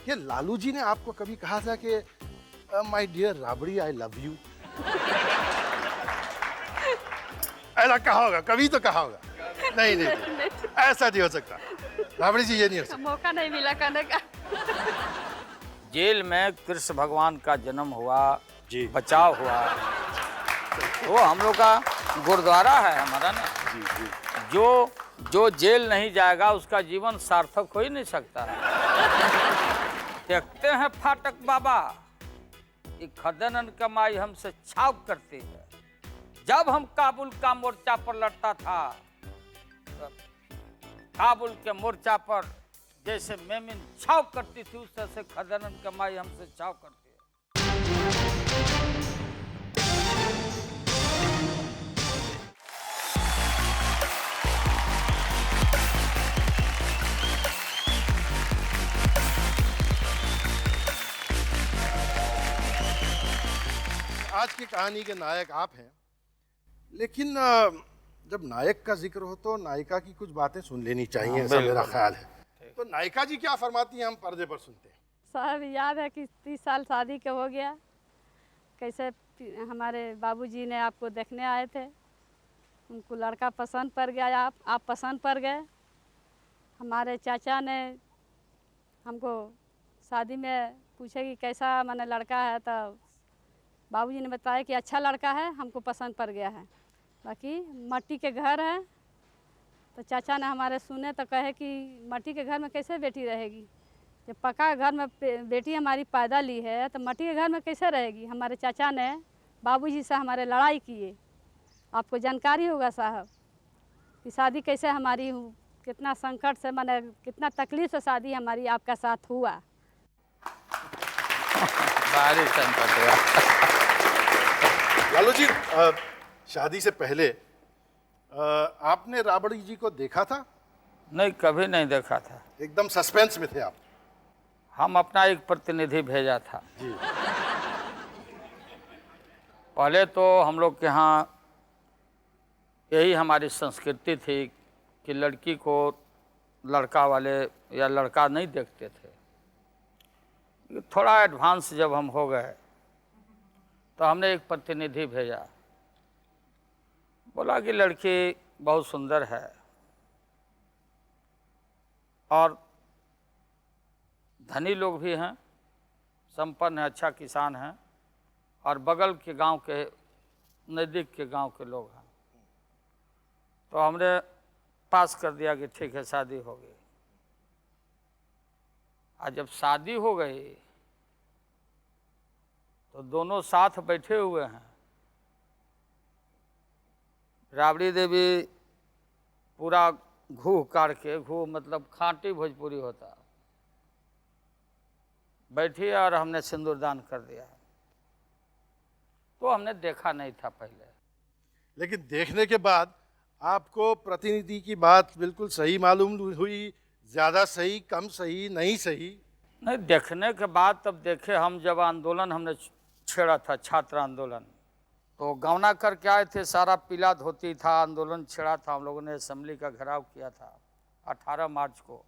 कि लालू जी ने आपको कभी कहा था कि my dear Rabri I love you? ऐसा कहा होगा, कभी तो कहा होगा। नहीं नहीं, नहीं। ऐसा नहीं हो सकता राबड़ी जी, ये नहीं हो सकता। मौका नहीं मिला कहने का। जेल में कृष्ण भगवान का जन्म हुआ जी। बचाव हुआ, वो हम लोग का गुरुद्वारा है हमारा ना। जी जी। जो जेल नहीं जाएगा उसका जीवन सार्थक हो ही नहीं सकता है। देखते हैं फाटक बाबा कि खजानन कमाई हमसे छाव करती है। जब हम काबुल का मोर्चा पर लड़ता था, काबुल के मोर्चा पर जैसे मेमिन छाव करती थी, उस तरह से खजानन कमाई हमसे छाव करती है। आज की कहानी के नायक आप हैं, लेकिन जब नायक का जिक्र हो तो नायिका की कुछ बातें सुन लेनी चाहिए, ऐसा मेरा ख्याल है। तो नायिका जी क्या फरमाती हैं, हम पर्दे पर सुनते हैं। साहब याद है कि 30 साल शादी के हो गया, कैसे हमारे बाबूजी ने आपको देखने आए थे, उनको लड़का पसंद पड़ गया, आप पसंद पड़ गए। हमारे चाचा ने हमको शादी में पूछे कि कैसा माने लड़का है, तो बाबूजी ने बताया कि अच्छा लड़का है, हमको पसंद पड़ गया है। बाकी मट्टी के घर है, तो चाचा ने हमारे सुने तो कहे कि मट्टी के घर में कैसे बेटी रहेगी, जब पक्का घर में बेटी हमारी पैदा ली है तो मट्टी के घर में कैसे रहेगी। हमारे चाचा ने बाबूजी से हमारे लड़ाई किए। आपको जानकारी होगा साहब कि शादी कैसे हमारी कितना संकट से माने कितना तकलीफ से शादी हमारी आपका साथ हुआ। भारी संकट हुआ। लालू जी, शादी से पहले आपने राबड़ी जी को देखा था? नहीं, कभी नहीं देखा था। एकदम सस्पेंस में थे आप। हम अपना एक प्रतिनिधि भेजा था जी। पहले तो हम लोग के यहाँ यही हमारी संस्कृति थी कि लड़की को लड़का वाले या लड़का नहीं देखते थे। थोड़ा एडवांस जब हम हो गए तो हमने एक प्रतिनिधि भेजा, बोला कि लड़की बहुत सुंदर है और धनी लोग भी हैं, संपन्न है, अच्छा किसान है और बगल के गांव के नज़दीक के गांव के लोग हैं। तो हमने पास कर दिया कि ठीक है शादी हो गई। और जब शादी हो गई तो दोनों साथ बैठे हुए हैं। राबड़ी देवी पूरा घूह काट के, घूह मतलब खांटी भोजपुरी होता, बैठी और हमने सिंदूरदान कर दिया। तो हमने देखा नहीं था पहले, लेकिन देखने के बाद आपको प्रतिनिधि की बात बिल्कुल सही मालूम हुई? ज़्यादा सही, कम सही, नहीं सही? नहीं, देखने के बाद तब देखे हम, जब आंदोलन हमने छेड़ा था, छात्र आंदोलन, तो गौना करके आए थे, सारा पीला धोती था, आंदोलन छेड़ा था, हम लोगों ने असेंबली का घेराव किया था 18 मार्च को।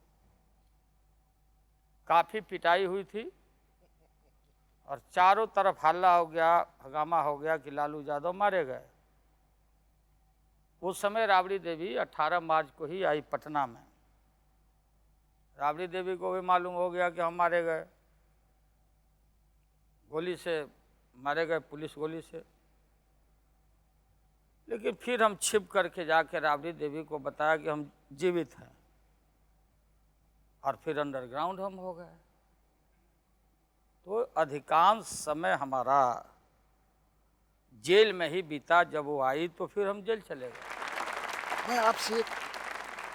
काफ़ी पिटाई हुई थी और चारों तरफ हल्ला हो गया, हंगामा हो गया कि लालू यादव मारे गए। उस समय राबड़ी देवी 18 मार्च को ही आई पटना में। राबड़ी देवी को भी मालूम हो गया कि हम मारे गए, गोली से मारे गए, पुलिस गोली से। लेकिन फिर हम छिप करके जाके राबड़ी देवी को बताया कि हम जीवित हैं और फिर अंडरग्राउंड हम हो गए। तो अधिकांश समय हमारा जेल में ही बीता। जब वो आई तो फिर हम जेल चले गए। मैं आपसे एक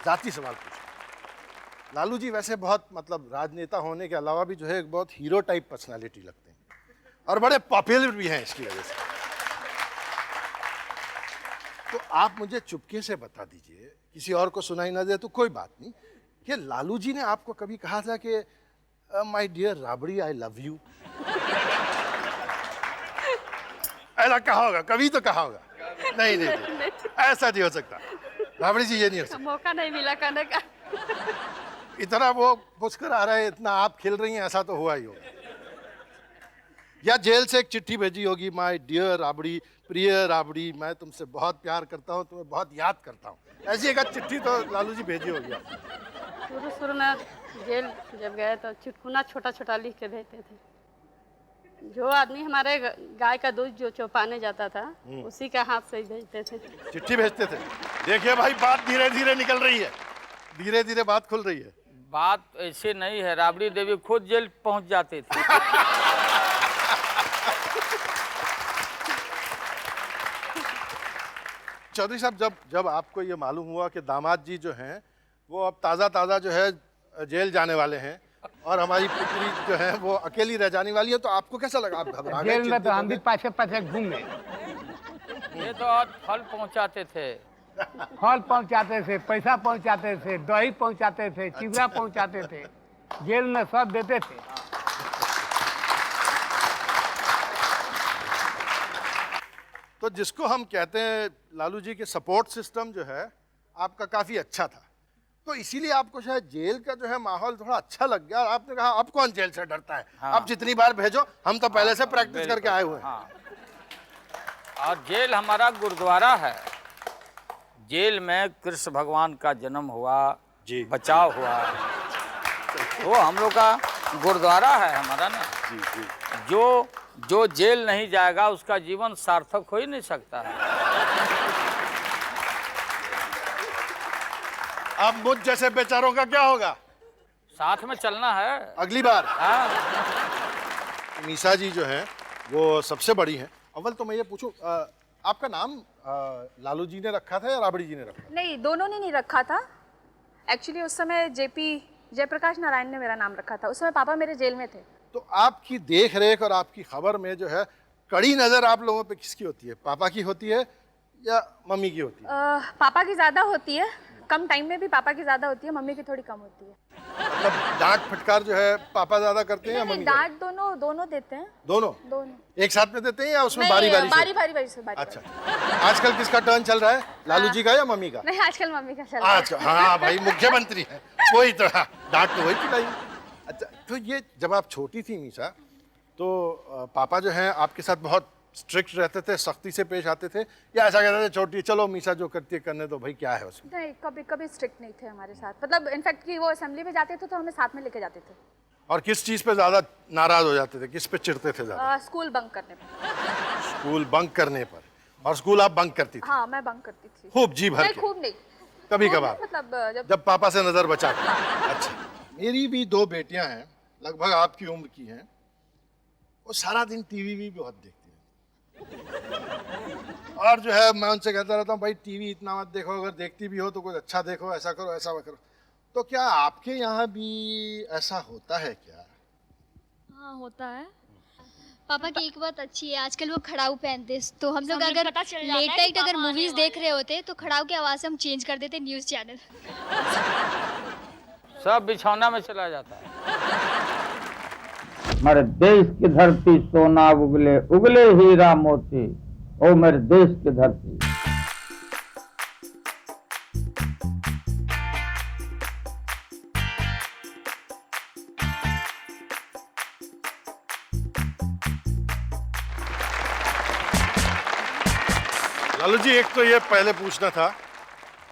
जाती सवाल पूछूं। लालू जी वैसे बहुत मतलब राजनेता होने के अलावा भी जो है एक बहुत हीरो टाइप पर्सनालिटी लगते हैं और बड़े पॉपुलर भी हैं इसकी वजह से। तो आप मुझे चुपके से बता दीजिए, किसी और को सुनाई ना दे तो कोई बात नहीं, कि लालू जी ने आपको कभी कहा था कि my dear Rabri I love you? ऐसा कहा होगा, कभी तो कहा होगा। नहीं नहीं, नहीं। ऐसा नहीं हो सकता राबड़ी जी, ये नहीं हो सकता। मौका नहीं मिला कहने का। इतना वो पुष्कर आ रहा है, इतना आप खिल रही हैं, ऐसा तो हुआ ही होगा। या जेल से एक चिट्ठी भेजी होगी, माय डियर राबड़ी, प्रिय राबड़ी, मैं तुमसे बहुत प्यार करता हूँ, तुम्हें बहुत याद करता हूँ, ऐसी एक चिट्ठी तो लालू जी भेजी होगी आपने। शुरू में जेल जब गए तो चुटकुना छोटा छोटा लिख के भेजते थे। जो आदमी हमारे गाय का दूध जो चौपाने जाता था उसी के हाथ से ही भेजते थे, चिट्ठी भेजते थे। देखिए भाई, बात धीरे धीरे निकल रही है, धीरे धीरे बात खुल रही है। बात ऐसे नहीं है, राबड़ी देवी खुद जेल पहुंच जाती थी। चौधरी साहब, जब आपको ये मालूम हुआ कि दामाद जी जो हैं वो अब ताज़ा जो है जेल जाने वाले हैं और हमारी पुत्री जो है वो अकेली रह जाने वाली है, तो आपको कैसा लगा? आप घबरा गए? जेल में तो हम भी पाछे पाछे घूमे, ये तो आज फल पहुंचाते थे, फल पहुंचाते थे, पैसा पहुंचाते थे, दही पहुंचाते थे, चिवड़ा पहुंचाते थे, जेल में सब देते थे। तो जिसको हम कहते हैं लालू जी के सपोर्ट सिस्टम जो है आपका काफ़ी अच्छा था, तो इसीलिए आपको शायद जेल का जो है माहौल थोड़ा अच्छा लग गया और आपने कहा अब कौन जेल से डरता है, हाँ। अब जितनी बार भेजो, हम तो पहले से प्रैक्टिस करके आए हुए हैं। हाँ। और जेल हमारा गुरुद्वारा है, जेल में कृष्ण भगवान का जन्म हुआ जी, बचाव हुआ, वो हम लोग का गुरुद्वारा है हमारा ना। जी जी। जो जेल नहीं जाएगा उसका जीवन सार्थक हो ही नहीं सकता है। अब मुझ जैसे बेचारों का क्या होगा? साथ में चलना है अगली बार। हाँ। मीसा जी जो हैं वो सबसे बड़ी हैं। अव्वल तो मैं ये पूछूं, आपका नाम लालू जी ने रखा था या राबड़ी जी ने रखा? नहीं, दोनों ने नहीं रखा था। एक्चुअली उस समय जेपी जयप्रकाश नारायण ने मेरा नाम रखा था। उस समय पापा मेरे जेल में थे। तो आपकी देख रेख और आपकी खबर में जो है कड़ी नजर आप लोगों पे किसकी होती है? पापा की होती है या मम्मी की होती है? पापा की ज़्यादा होती है, कम टाइम में भी पापा की ज़्यादा होती है, मम्मी की थोड़ी कम होती है। मतलब डांट फटकार जो है पापा ज्यादा करते हैं या नहीं, मम्मी? डांट दोनों देते हैं। दोनों एक साथ में देते हैं या उसमें बारी बारी से? बारी से। अच्छा, आजकल किसका टर्न चल रहा है, लालू जी का या मम्मी का? नहीं, आजकल मम्मी का चल रहा है। अच्छा, हाँ भाई, मुख्यमंत्री है वही तो, हाँ, डांट तो वही पिलाई। अच्छा, तो ये जब आप छोटी थी मीसा, तो पापा जो हैं आपके साथ बहुत स्ट्रिक्ट रहते थे, सख्ती से पेश आते थे, या ऐसा कहते थे छोटी चलो मीसा जो करती है करने दो भाई, क्या है उसमें? नहीं, कभी स्ट्रिक्ट नहीं थे हमारे साथ। मतलब इनफैक्ट कि वो असेंबली में जाते थे तो हमें साथ में लेके जाते थे। और किस चीज़ पे ज़्यादा नाराज हो जाते थे, किस पे चिढ़ते थे ज़्यादा? स्कूल बंक करने पर। स्कूल बंक करने पर। और स्कूल आप बंक करती थी? हाँ, मैं बंक करती थी। खूब जी भर नहीं, के? खूब नहीं, कभी खूब कभार? नहीं, मतलब जब पापा से नजर बचा के। अच्छा, मेरी भी दो बेटियां हैं, लगभग आपकी उम्र की हैं, वो सारा दिन टीवी भी बहुत देखती हैं। और जो है मैं उनसे कहता रहता हूँ भाई टीवी इतना मत देखो, अगर देखती भी हो तो कुछ अच्छा देखो, ऐसा करो ऐसा करो। तो क्या आपके यहाँ भी ऐसा होता है क्या? हाँ, होता है। पापा की एक बात अच्छी है, आजकल वो खड़ाऊ पहनते हैं, तो हम लोग अगर लेट नाइट अगर मूवीज देख रहे होते तो खड़ाऊ की आवाज़ से हम चेंज कर देते न्यूज़ चैनल। सब बिछौना में चला जाता है। मेरे देश की धरती सोना उगले उगले हीरा मोती, ओ मेरे देश की धरती। लालू जी, एक तो ये पहले पूछना था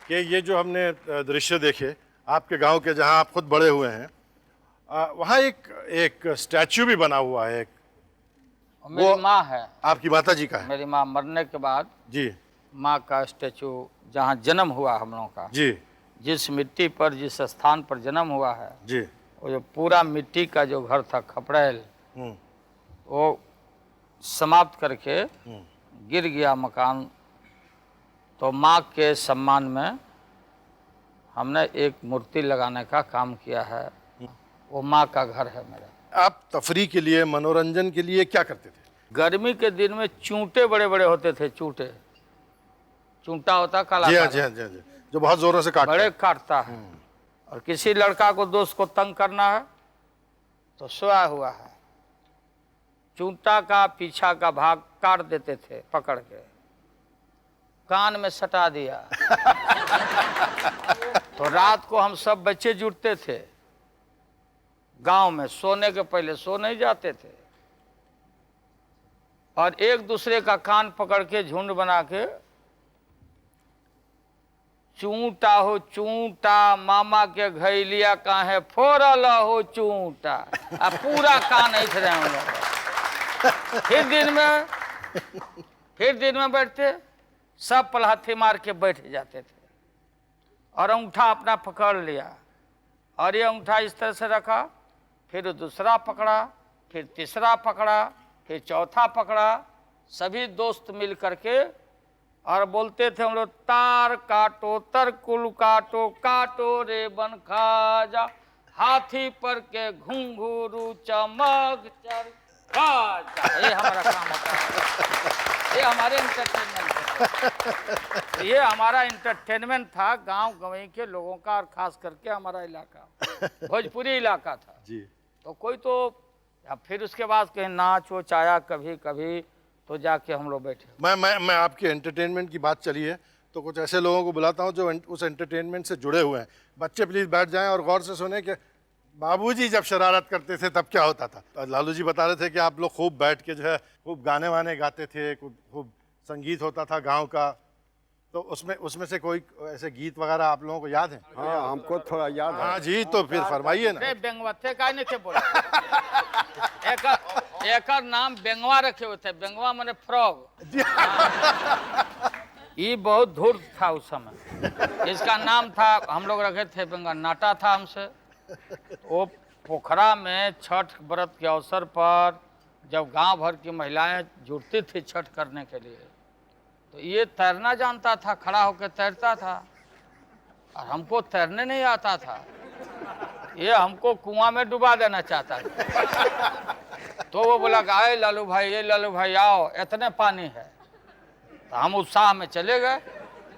कि ये जो हमने दृश्य देखे आपके गांव के, जहां आप खुद बड़े हुए हैं, वहाँ एक स्टैचू भी बना हुआ है। मेरी माँ है, आपकी माता जी का है? मेरी माँ मरने के बाद जी। माँ का स्टैचू जहाँ जन्म हुआ हम लोगों का, जी। जिस मिट्टी पर जिस स्थान पर जन्म हुआ है, जी। वो जो पूरा मिट्टी का जो घर था खपड़ैल, वो समाप्त करके गिर गया मकान। तो माँ के सम्मान में हमने एक मूर्ति लगाने का काम किया है। वो माँ का घर है मेरा। आप तफरी के लिए, मनोरंजन के लिए क्या करते थे? गर्मी के दिन में चूंटे बड़े बड़े होते थे, चूंटा होता काला जी हाँ, काला, जी हाँ, जी हाँ, जी, जो बहुत जोरों से काटता बड़े है। काटता है। और किसी लड़का को दोस्त को तंग करना है तो सोया हुआ है, चूंटा का पीछा का भाग काट देते थे, पकड़ के कान में सटा दिया। तो रात को हम सब बच्चे जुटते थे गांव में सोने के पहले सो नहीं जाते थे और एक दूसरे का कान पकड़ के झुंड बना के चूंटा हो चूंटा मामा के घैलिया काहे फोड़ल हो चूंटा अब पूरा कान ऐठ रहे हम लोग। फिर दिन में बैठते सब पलहत्थी मार के बैठ जाते थे और अंगूठा अपना पकड़ लिया और ये अंगूठा इस तरह से रखा, फिर दूसरा पकड़ा, फिर तीसरा पकड़ा, फिर चौथा पकड़ा, सभी दोस्त मिल करके और बोलते थे हम लोग तार काटो तरकुल काटो काटो रे बन खाजा हाथी पर के घुंघरू चमक चर खाजा। ये हमारा काम होता है, ये हमारे एंटरटेनमेंट, ये हमारा एंटरटेनमेंट था गांव गंवई के लोगों का और खास करके हमारा इलाका भोजपुरी इलाका था जी। तो कोई तो फिर उसके बाद कहीं नाच वो आया कभी कभी तो जाके हम लोग बैठे। मैं आपके एंटरटेनमेंट की बात चली है तो कुछ ऐसे लोगों को बुलाता हूँ जो उस एंटरटेनमेंट से जुड़े हुए हैं। बच्चे प्लीज़ बैठ जाएं और गौर से सुने कि बाबूजी जब शरारत करते थे तब क्या होता था। लालू जी बता रहे थे कि आप लोग खूब बैठ के जो है खूब गाने वाने गाते थे, खूब संगीत होता था गांव का, तो उसमें से कोई ऐसे गीत वगैरह आप लोगों को याद है? हाँ, हमको थोड़ा याद है। हाँ जी, तो फिर फरमाइए ना। बेंगवते का नहीं थे बोला एक नाम बेंगवा रखे हुए थे, बेंगवा माने फ्रॉग। ये बहुत धूर्त था उस समय, इसका नाम था हम लोग रखे थे बेंगा, नाटा था हमसे। वो पोखरा में छठ व्रत के अवसर पर जब गांव भर की महिलाएं जुटती थी छठ करने के लिए तो ये तैरना जानता था, खड़ा होकर तैरता था और हमको तैरने नहीं आता था, ये हमको कुआं में डुबा देना चाहता था। तो वो बोला आए लालू भाई, ये लालू भाई आओ, इतने पानी है। तो हम उत्साह में चले गए,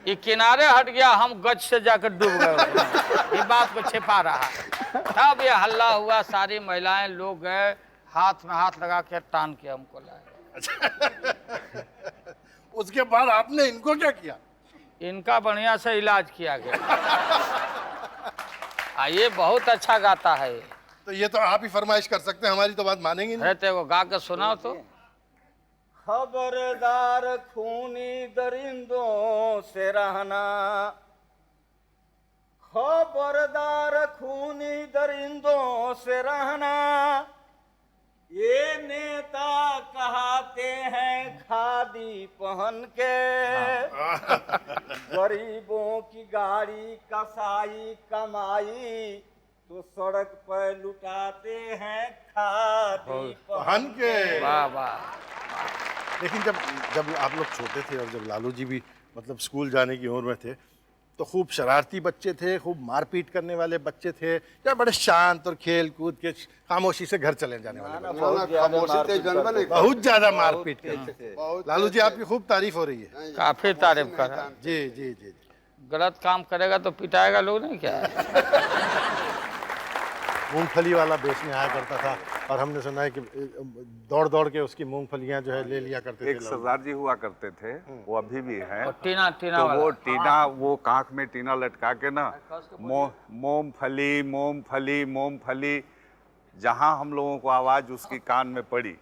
ये किनारे हट गया, हम गज से जाकर डूब गए। ये बात को छिपा रहा, तब ये हल्ला हुआ, सारी महिलाएं लोग गए, हाथ में हाथ लगा के टान के हमको लाए। उसके बाद आपने इनको क्या किया? इनका बढ़िया से इलाज किया गया। ये बहुत अच्छा गाता है। तो ये तो आप ही फरमाइश कर सकते हैं, हमारी तो बात मानेंगे नहीं। रहते वो गा के सुनाओ तो। खबरदार खूनी दरिंदों से रहना, खबरदार खूनी दरिंदों से रहना, ये नेता कहते हैं खादी पहन के, गरीबों की गाड़ी कसाई कमाई तो सड़क पर लुटाते हैं खादी पहन के। वाह वाह। लेकिन जब आप लोग छोटे थे और जब लालू जी भी मतलब स्कूल जाने की उम्र में थे तो खूब शरारती बच्चे थे, खूब मारपीट करने वाले बच्चे थे, या बड़े शांत और खेल कूद के खामोशी से घर चले जाने वाले बच्चे? बहुत ज्यादा मारपीट करते थे। लालू जी आपकी खूब तारीफ हो रही है। काफी तारीफ कर रहा है। जी जी जी। गलत काम करेगा तो पिटाएगा लोग, नहीं क्या? मूंगफली वाला बेचने आया करता था और हमने सुना है कि दौड़ दौड़ के उसकी मूंगफलियां जो है ले लिया करते थे। एक सरदार जी हुआ करते थे, वो अभी भी हैं। टीना टीना तो वाला। वो टीना, वो कांख में टीना लटका के ना मूंगफली मूंगफली मूंगफली, जहाँ हम लोगों को आवाज़ उसकी कान में पड़ी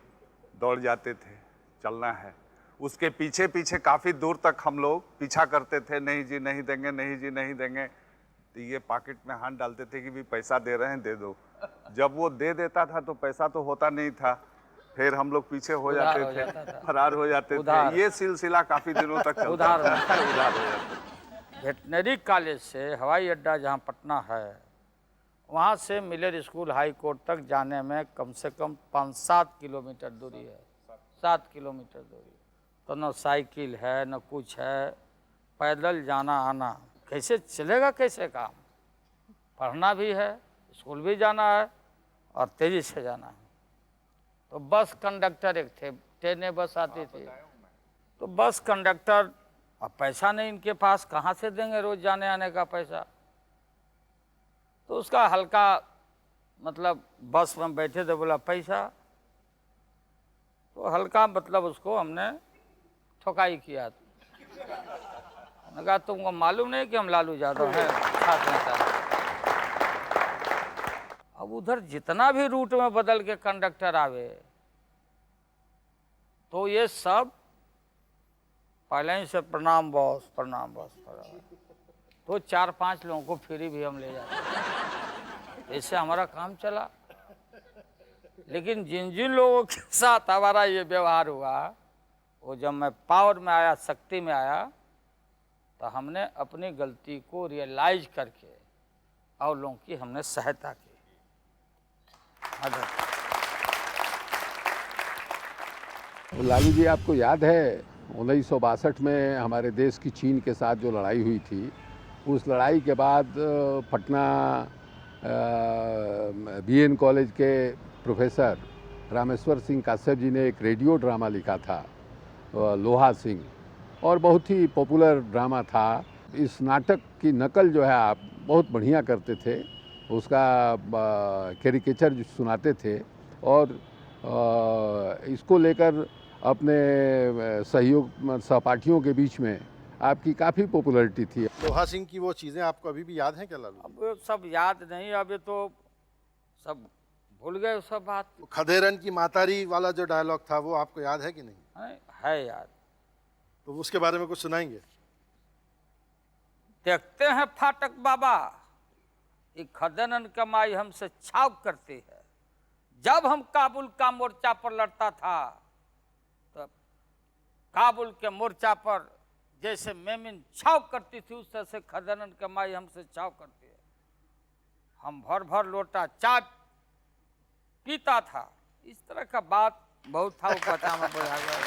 दौड़ जाते थे, चलना है। उसके पीछे पीछे काफ़ी दूर तक हम लोग पीछा करते थे, नहीं जी नहीं देंगे, नहीं जी नहीं देंगे। तो ये पॉकेट में हाथ डालते थे कि भी पैसा दे रहे हैं दे दो। जब वो दे देता था तो पैसा तो होता नहीं था, फिर हम लोग पीछे हो जाते थे, फरार हो जाते थे। ये सिलसिला काफ़ी दिनों तक चलता उधार था। उधार हो जाते। वेटनरी कॉलेज से हवाई अड्डा जहाँ पटना है, वहाँ से मिलर स्कूल हाई कोर्ट तक जाने में कम से कम 5-7 किलोमीटर दूरी है। 7 किलोमीटर दूरी, तो न साइकिल है न कुछ है, पैदल जाना आना कैसे चलेगा, कैसे काम? पढ़ना भी है, स्कूल भी जाना है और तेज़ी से जाना है। तो बस कंडक्टर एक थे, ट्रेनें बस आती थी, तो बस कंडक्टर, अब पैसा नहीं इनके पास, कहाँ से देंगे रोज जाने आने का पैसा? तो उसका हल्का मतलब बस में बैठे थे, बोला पैसा, तो हल्का मतलब उसको हमने ठोकाई किया। मैंने कहा तुमको मालूम नहीं कि हम लालू यादव हैं, छात्र नेता हैं? अब उधर जितना भी रूट में बदल के कंडक्टर आवे तो ये सब पहले ही से प्रणाम बॉस प्रणाम बॉस प्रणाम, तो 4-5 लोगों को फ्री भी हम ले जाते, ऐसे हमारा काम चला। लेकिन जिन जिन लोगों के साथ हमारा ये व्यवहार हुआ, वो जब मैं पावर में आया, शक्ति में आया, तो हमने अपनी गलती को रियलाइज करके और लोगों की हमने सहायता की। लालू जी, आपको याद है 1962 में हमारे देश की चीन के साथ जो लड़ाई हुई थी, उस लड़ाई के बाद पटना बीएन कॉलेज के प्रोफेसर रामेश्वर सिंह काश्यप जी ने एक रेडियो ड्रामा लिखा था, लोहा सिंह, और बहुत ही पॉपुलर ड्रामा था। इस नाटक की नकल जो है आप बहुत बढ़िया करते थे, उसका कैरिकेचर सुनाते थे, और इसको लेकर अपने सहपाठियों के बीच में आपकी काफ़ी पॉपुलैरिटी थी। लोहा सिंह की वो चीज़ें आपको अभी भी याद हैं क्या लालू? अब सब याद नहीं, अब ये तो सब भूल गए सब बात। खदेरन की मातारी वाला जो डायलॉग था वो आपको याद है कि नहीं? है याद। तो उसके बारे में कुछ सुनाएंगे? देखते हैं फाटक बाबा, ये खदेरन कमाई हमसे छाव करती है। जब हम काबुल का मोर्चा पर लड़ता था, तब काबुल के मोर्चा पर जैसे मेमिन छाव करती थी, उस तरह से खदेरन कमाई हमसे छाव करती है। हम भर भर लोटा चाय पीता था। इस तरह का बात बहुत था, वो पता में बोला गया।